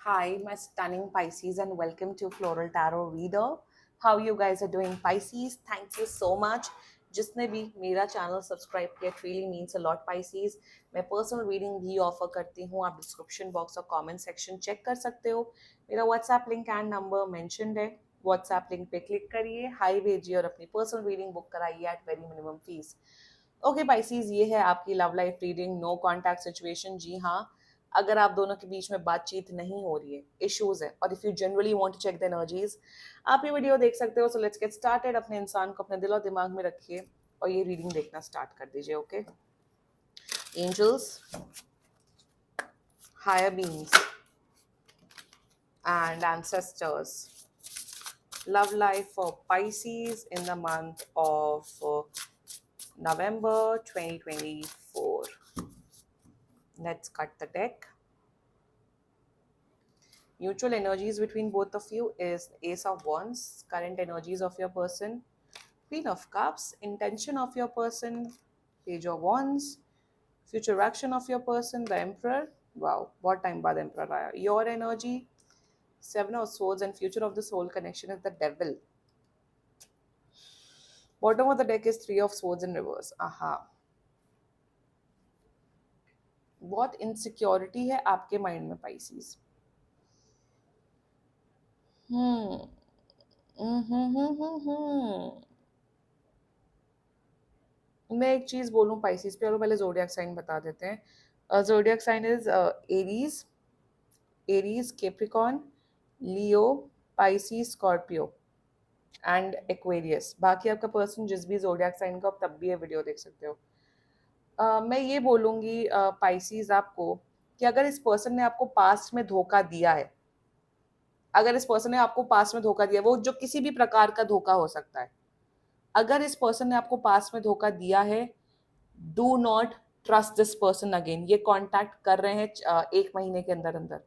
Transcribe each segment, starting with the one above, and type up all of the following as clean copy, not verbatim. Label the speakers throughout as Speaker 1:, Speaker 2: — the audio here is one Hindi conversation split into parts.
Speaker 1: Hi, my stunning Pisces, and welcome to Floral Tarot Reader. How you guys are doing, Pisces? Thank you so much. जिसने भी मेरा चैनल सब्सक्राइब किया, it really means a lot, Pisces. मैं पर्सनल रीडिंग भी ऑफर करती हूँ. आप डिस्क्रिप्शन बॉक्स और कमेंट सेक्शन चेक कर सकते हो. मेरा WhatsApp link and number mentioned है. व्हाट्सएप लिंक पे क्लिक करिए, हाई भेजिए और अपनी पर्सनल रीडिंग बुक कराइए at very minimum fees. Okay Pisces, ये है आपकी love life reading. No contact situation. जी हाँ, अगर आप दोनों के बीच में बातचीत नहीं हो रही है, इश्यूज है, और if you generally want to check the energies, आप ये वीडियो देख सकते हो. So let's get started. अपने इंसान को अपने दिल और दिमाग में रखिए और ये रीडिंग देखना स्टार्ट कर दीजिए. Okay, angels, higher beings and ancestors, love life for Pisces in the month of November 2024. Let's cut the deck. Mutual energies between both of you is Ace of Wands. Current energies of your person, Queen of Cups. Intention of your person, Page of Wands. Future action of your person, the Emperor. Wow, what time बाद Emperor आया. Your energy, Seven of Swords, and future of the soul connection is the Devil. Bottom of the deck is Three of Swords in reverse. Aha. बहुत इनसिक्योरिटी है आपके माइंड में, पाइसीज. हम्म मैं एक चीज बोलूं पाइसीज पे, और पहले जोडियक साइन बता देते हैं. Zodiac sign is Aries, Capricorn, Leo, Pisces, Scorpio and Aquarius. बाकी आपका पर्सन जिस भी जोडियक साइन का, आप तब भी ये वीडियो देख सकते हो. मैं ये बोलूंगी पाइसीज आपको कि अगर इस पर्सन ने आपको पास्ट में धोखा दिया है, अगर इस पर्सन ने आपको पास्ट में धोखा दिया, वो जो किसी भी प्रकार का धोखा हो सकता है, अगर इस पर्सन ने आपको पास्ट में धोखा दिया है, do not trust this person again. ये कांटेक्ट कर रहे हैं 1 महीने के अंदर अंदर.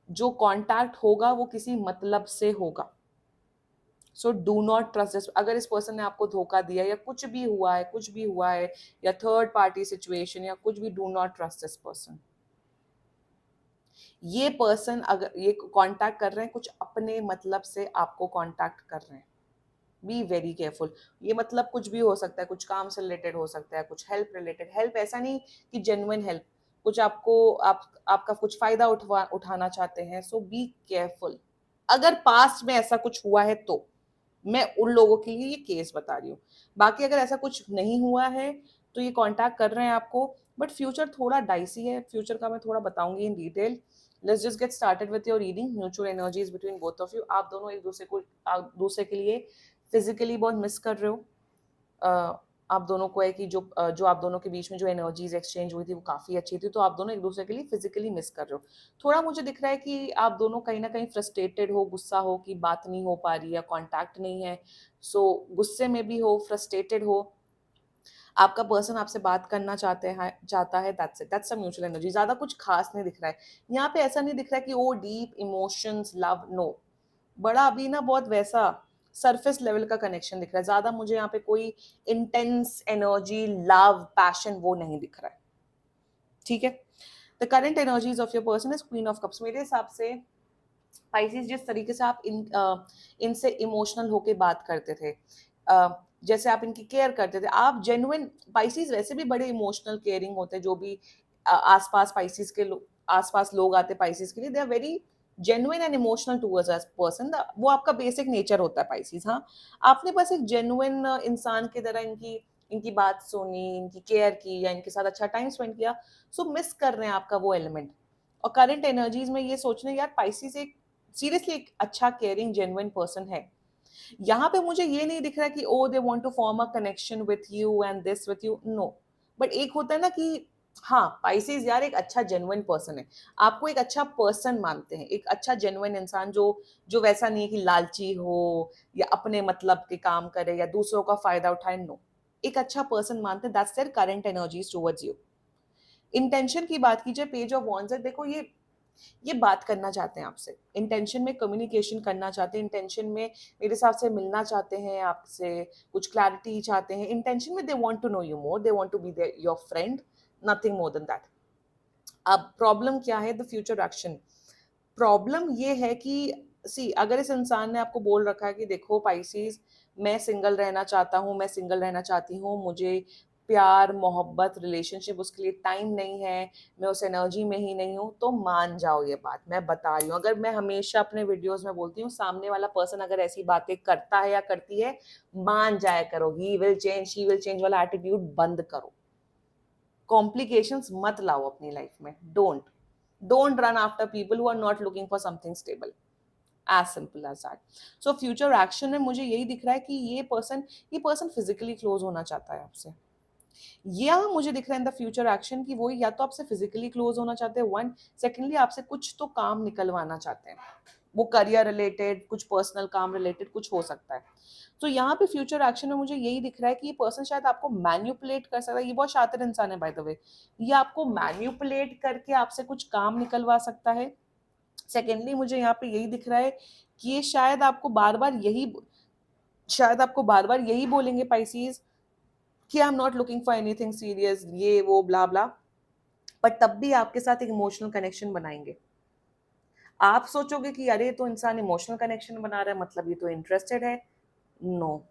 Speaker 1: जो कांटेक्ट होगा वो किसी मतलब से होगा. So do not trust this. अगर इस पर्सन ने आपको धोखा दिया या कुछ भी हुआ है या थर्ड पार्टी सिचुएशन या कुछ भी, do not trust this person. ये पर्सन अगर ये कांटेक्ट कर रहे हैं, कुछ अपने मतलब से आपको कांटेक्ट कर रहे हैं. Be very careful. ये मतलब कुछ भी हो सकता है, कुछ काम से रिलेटेड हो सकता है, कुछ हेल्प रिलेटेड. हेल्प ऐसा नहीं कि जेन्युइन हेल्प, कुछ आपका कुछ फायदा उठाना चाहते हैं. सो बी केयरफुल. अगर पास्ट में ऐसा कुछ हुआ है तो मैं उन लोगों के लिए ये केस बता रही हूँ. बाकी अगर ऐसा कुछ नहीं हुआ है तो ये कांटेक्ट कर रहे हैं आपको, बट फ्यूचर थोड़ा डाइसी है. फ्यूचर का मैं थोड़ा बताऊंगी in detail. Let's just get started with your reading. Mutual energies between both of you. आप दोनों एक दूसरे के लिए फिजिकली बहुत मिस कर रहे हो. आप दोनों को है कि जो आप दोनों के बीच में जो एनर्जीज एक्सचेंज हुई थी वो काफ़ी अच्छी थी, तो आप दोनों एक दूसरे के लिए फिजिकली मिस कर रहे हो. थोड़ा मुझे दिख रहा है कि आप दोनों कहीं ना कहीं फ्रस्ट्रेटेड हो, गुस्सा हो कि बात नहीं हो पा रही है, कांटेक्ट नहीं है. सो गुस्से में भी हो, फ्रस्ट्रेटेड हो. आपका पर्सन आपसे बात करना चाहता है. That's a mutual energy. ज़्यादा कुछ खास नहीं दिख रहा है यहाँ पे. ऐसा नहीं दिख रहा है कि ओ डीप इमोशंस, लव, नो. बड़ा अभी ना बहुत वैसा सरफेस लेवल का कनेक्शन दिख रहा है. ज्यादा मुझे यहाँ पे कोई इंटेंस एनर्जी, लव, पैशन वो नहीं दिख रहा है. ठीक है. The current energies of your person is queen of cups. मेरे हिसाब से पाइसिस, जिस तरीके से आप इनसे इमोशनल होके बात करते थे, जैसे आप इनकी केयर करते थे, आप जेन्युइन. पाइसिस वैसे भी बड़े इमोशनल केयरिंग होते हैं. जो भी आसपास पाइसिस के आसपास लोग आते पाइसिस के लिए, they are very genuine and emotional towards us person. वो आपका बेसिक नेचर होता है पाइसिस. हाँ, आपने बस एक जेन्युइन इंसान की तरह इनकी इनकी बात सुनी, इनकी केयर की, या इनके साथ अच्छा टाइम स्पेंड किया. सो मिस कर रहे हैं आपका वो एलिमेंट. और करंट एनर्जीज में ये सोच रहे हैं, यार पाइसिस एक सीरियसली एक अच्छा केयरिंग जेन्युइन पर्सन है. यहाँ पे मुझे ये नहीं दिख रहा कि oh they want to form a connection with you and this with you. No. But एक होता है ना कि हाँ, पाइसेस यार एक अच्छा जेन्युइन पर्सन है. आपको एक अच्छा पर्सन मानते हैं, एक अच्छा जेन्युइन इंसान, जो जो वैसा नहीं है कि लालची हो या अपने मतलब के काम करे या दूसरों का फायदा उठाए. नो. एक अच्छा पर्सन मानते हैं. That's their current energies towards you. Intention की बात कीजिए, पेज ऑफ वॉन्ड्स है. देखो, ये बात करना चाहते हैं आपसे. इंटेंशन में कम्युनिकेशन करना चाहते हैं. इंटेंशन में मेरे हिसाब से मिलना चाहते हैं आपसे, कुछ क्लैरिटी चाहते हैं. इंटेंशन में they want to know you more, they want to be your friend, nothing more than that. अब प्रॉब्लम क्या है, द फ्यूचर एक्शन। प्रॉब्लम ये है कि सी अगर इस इंसान ने आपको बोल रखा है कि देखो पाइसेस, मैं सिंगल रहना चाहता हूँ, मैं सिंगल रहना चाहती हूँ, मुझे प्यार मोहब्बत रिलेशनशिप उसके लिए टाइम नहीं है, मैं उस एनर्जी में ही नहीं हूँ, तो मान जाओ ये बात मैं बता रही हूँ। अगर मैं हमेशा अपने वीडियोस में बोलती हूँ, सामने वाला पर्सन अगर ऐसी बातें करता है या करती है, मान जाया करो, he will change she will change वाला एटीट्यूड बंद करो। कॉम्प्लिकेशंस मत लाओ अपनी लाइफ में। Don't run after people who are not looking for something stable, as simple as that. So future action में मुझे यही दिख रहा है कि ये पर्सन फिजिकली क्लोज होना चाहता है आपसे, या मुझे दिख रहा है इन द फ्यूचर एक्शन कि वो या तो आपसे फिजिकली क्लोज होना चाहते हैं, वन, सेकेंडली आपसे कुछ तो काम निकलवाना चाहते हैं, वो करियर रिलेटेड, कुछ पर्सनल काम रिलेटेड कुछ हो सकता है। तो यहाँ पे फ्यूचर एक्शन में मुझे यही दिख रहा है कि ये पर्सन शायद आपको मैन्युपुलेट कर सकता है, ये बहुत शातिर इंसान है बाय द वे, ये आपको मैन्युपुलेट करके आपसे कुछ काम निकलवा सकता है। सेकेंडली मुझे यहाँ पे यही दिख रहा है कि ये शायद आपको बार बार यही बोलेंगे पाइसीज कि I am not looking for anything serious, ये वो ब्ला ब्ला, पर तब भी आपके साथ एक इमोशनल कनेक्शन बनाएंगे। आप सोचोगे कि अरे तो इंसान इमोशनल कनेक्शन बना रहा है मतलब ये तो इंटरेस्टेड है। नो,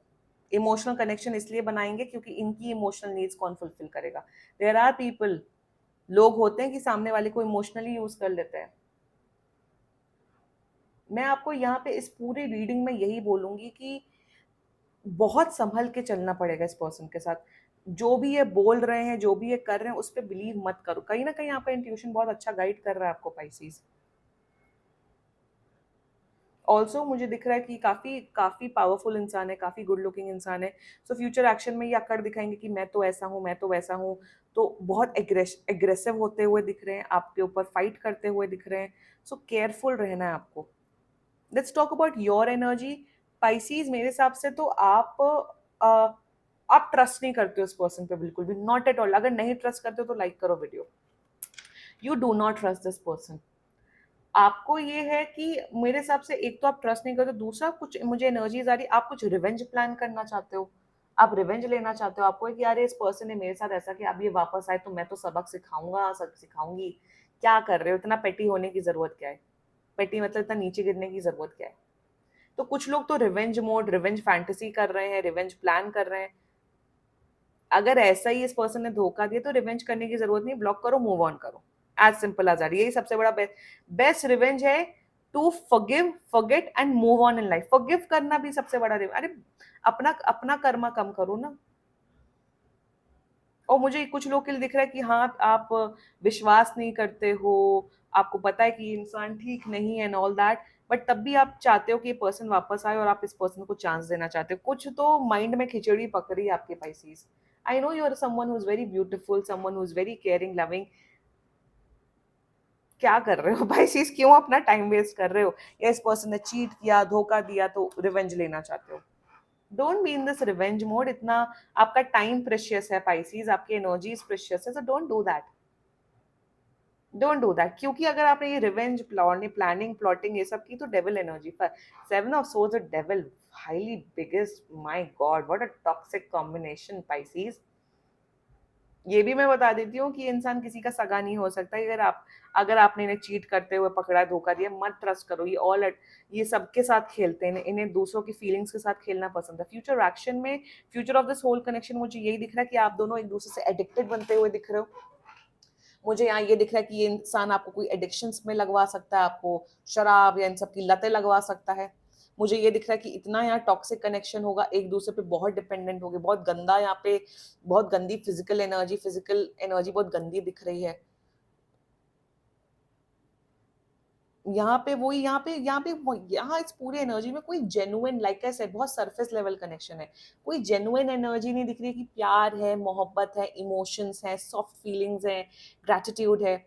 Speaker 1: इमोशनल कनेक्शन इसलिए बनाएंगे क्योंकि इनकी इमोशनल नीड्स कौन फुलफिल करेगा। देयर आर पीपल, लोग होते हैं कि सामने वाले को इमोशनली यूज कर लेते हैं। मैं आपको यहाँ पे इस पूरी रीडिंग में यही बोलूंगी कि बहुत संभल के चलना पड़ेगा इस पर्सन के साथ। जो भी ये बोल रहे हैं, जो भी ये कर रहे हैं, उस पर बिलीव मत करो। कहीं ना कहीं आपका इंट्यूशन बहुत अच्छा गाइड कर रहा है आपको पाइसीज। ऑल्सो मुझे दिख रहा है कि काफी काफी पावरफुल इंसान है, काफी गुड लुकिंग इंसान है। सो फ्यूचर एक्शन में ये अकड़ दिखाएंगे कि मैं तो ऐसा हूँ, मैं तो वैसा हूँ। तो बहुत एग्रेसिव होते हुए दिख रहे हैं, आपके ऊपर फाइट करते हुए दिख रहे हैं। सो केयरफुल रहना है आपको। Let's talk about your energy Pisces. मेरे हिसाब से तो अ, आप ट्रस्ट नहीं करते हो उस पर्सन पे, बिल्कुल भी नॉट एट ऑल। अगर नहीं ट्रस्ट करते हो तो लाइक करो video. You do not trust this person. आपको ये है कि मेरे हिसाब से एक तो आप ट्रस्ट नहीं करते, दूसरा कुछ मुझे एनर्जीज आ रही, आप कुछ रिवेंज प्लान करना चाहते हो, आप रिवेंज लेना चाहते हो। आपको है कि यार इस पर्सन ने मेरे साथ ऐसा किया, अब ये वापस आए तो मैं तो सबक सिखाऊंगा, सबक सिखाऊंगी। क्या कर रहे हो, इतना पेटी होने की जरूरत क्या है? पेटी मतलब इतना नीचे गिरने की जरूरत क्या है? तो कुछ लोग तो रिवेंज मोड, रिवेंज फैंटेसी कर रहे हैं, रिवेंज प्लान कर रहे हैं। अगर ऐसा ही इस पर्सन ने धोखा दिया तो रिवेंज करने की जरूरत नहीं, ब्लॉक करो, मूव ऑन करो, एज सिंपल एज दैट। यही सबसे बड़ा बेस्ट रिवेंज है, to forgive, forget and move on in life. Forgive करना भी सबसे बड़ा रिवेंज। अरे अपना अपना कर्मा कम करो ना। और मुझे कुछ लोग के लिए दिख रहा है कि हाँ आप विश्वास नहीं करते हो, आपको पता है कि ये इंसान ठीक नहीं है एंड ऑल दैट, बट तब भी आप चाहते हो कि ये पर्सन वापस आए और आप इस पर्सन को चांस देना चाहते हो। कुछ तो माइंड में खिचड़ी पक रही है आपके Pisces. I know you are someone who is very beautiful, someone who is very caring, loving. क्या कर रहे हो पाइसीज? क्यों अपना टाइम वेस्ट कर रहे हो? या इस पर्सन ने चीट किया, धोखा दिया तो रिवेंज लेना चाहते हो? Don't be in this revenge mode. इतना आपका टाइम प्रेशियस है पाइसीज, आपकी एनर्जीज प्रेशियस है, so don't do that. Don't do that, क्योंकि अगर आपने ये रिवेंज प्लानिंग प्लॉटिंग ये सब की तो डेविल एनर्जी पर। सेवन ऑफ सोर्ड्स और devil, highly biggest, my God what a toxic combination Pisces. ये भी मैं बता देती हूँ कि ये इंसान किसी का सगा नहीं हो सकता। अगर आपने इन्हें चीट करते हुए पकड़ा, धोखा दिया, मत ट्रस्ट करो। ये सबके साथ खेलते हैं, इन्हें दूसरों की फीलिंग्स के साथ खेलना पसंद है। फ्यूचर एक्शन में, future of this whole connection, मुझे यही दिख रहा है कि आप दोनों एक दूसरे से एडिक्टेड बनते हुए दिख रहे हो। मुझे यहाँ ये दिख रहा है कि ये इंसान आपको कोई एडिक्शंस में लगवा सकता है, आपको शराब या इन सब की लतें लगवा सकता है। मुझे ये दिख रहा है कि इतना यहाँ टॉक्सिक कनेक्शन होगा, एक दूसरे पे बहुत डिपेंडेंट होगे, बहुत गंदा यहाँ पे, बहुत गंदी फिजिकल एनर्जी बहुत गंदी दिख रही है। यहाँ इस पूरी एनर्जी में कोई जेन्युइन, लाइक आई सेड, बहुत सरफेस लेवल कनेक्शन है। कोई जेन्युइन एनर्जी नहीं दिख रही कि प्यार है, मोहब्बत है, इमोशंस है, सॉफ्ट फीलिंग्स है, ग्रेटिट्यूड है।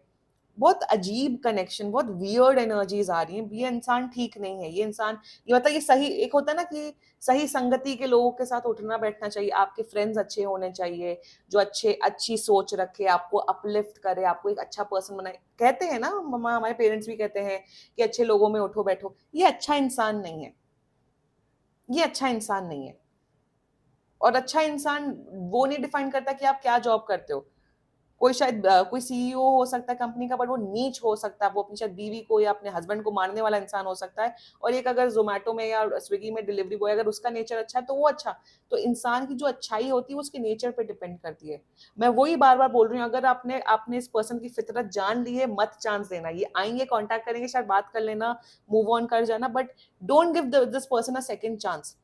Speaker 1: बहुत अजीब कनेक्शन, बहुत वियर्ड एनर्जीज आ रही हैं। ये इंसान ठीक नहीं है। ये मतलब ये सही, एक होता है ना कि सही संगति के लोगों के साथ उठना बैठना चाहिए। आपके फ्रेंड्स अच्छे होने चाहिए, जो अच्छी सोच रखे, आपको अपलिफ्ट करे, आपको एक अच्छा पर्सन बनाए। कहते हैं ना, मम्मा हमारे पेरेंट्स भी कहते हैं कि अच्छे लोगों में उठो बैठो। ये अच्छा इंसान नहीं है, ये अच्छा इंसान नहीं है। और अच्छा इंसान वो नहीं डिफाइन करता कि आप क्या जॉब करते हो। कोई शायद कोई सीईओ हो सकता है कंपनी का, बट वो नीच हो सकता है, वो अपनी शायद बीवी को या अपने हस्बैंड को मारने वाला इंसान हो सकता है। और एक अगर ज़ोमैटो में या स्विगी में डिलीवरी बॉय, अगर उसका नेचर अच्छा है तो वो अच्छा। तो इंसान की जो अच्छाई होती है वो उसके नेचर पे डिपेंड करती है। मैं वही बार-बार बोल रही हूँ, अगर आपने आपने इस पर्सन की फितरत जान ली है, मत चांस देना। ये आएँगे, कॉन्टैक्ट करेंगे, शायद बात कर लेना, मूव ऑन कर जाना, but don't give this person a second chance.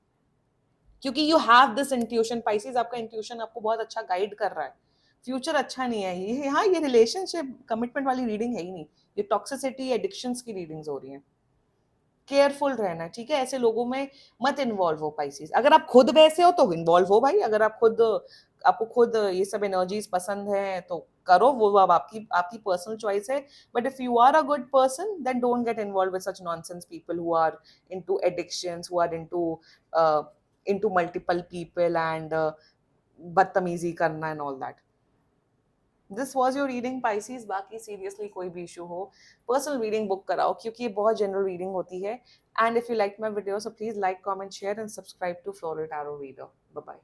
Speaker 1: क्योंकि you have this intuition, Pisces, आपका इंट्यूशन आपको बहुत अच्छा गाइड कर रहा है। फ्यूचर अच्छा नहीं है ये। हाँ, ये रिलेशनशिप कमिटमेंट वाली रीडिंग है ही नहीं। ये टॉक्सिसिटी, एडिक्शंस की रीडिंग्स हो रही हैं। केयरफुल रहना, ठीक है? ऐसे लोगों में मत इन्वॉल्व हो पाइसेस। अगर आप खुद वैसे हो तो इन्वॉल्व हो भाई। अगर आप खुद, आपको खुद ये सब एनर्जीज पसंद है तो करो, वो अब आपकी आपकी पर्सनल चॉइस है। But if you are a good person then don't get involve with such nonsense people who are into addictions, who are into multiple people and बदतमीजी करना and all that. This was your reading Pisces. बाकी सीरियसली कोई भी इशू हो, पर्सनल रीडिंग बुक कराओ, क्योंकि ये बहुत जनरल रीडिंग होती है। And if you like my video, so please like, comment, share and subscribe to Floral Tarot Reader. Bye bye.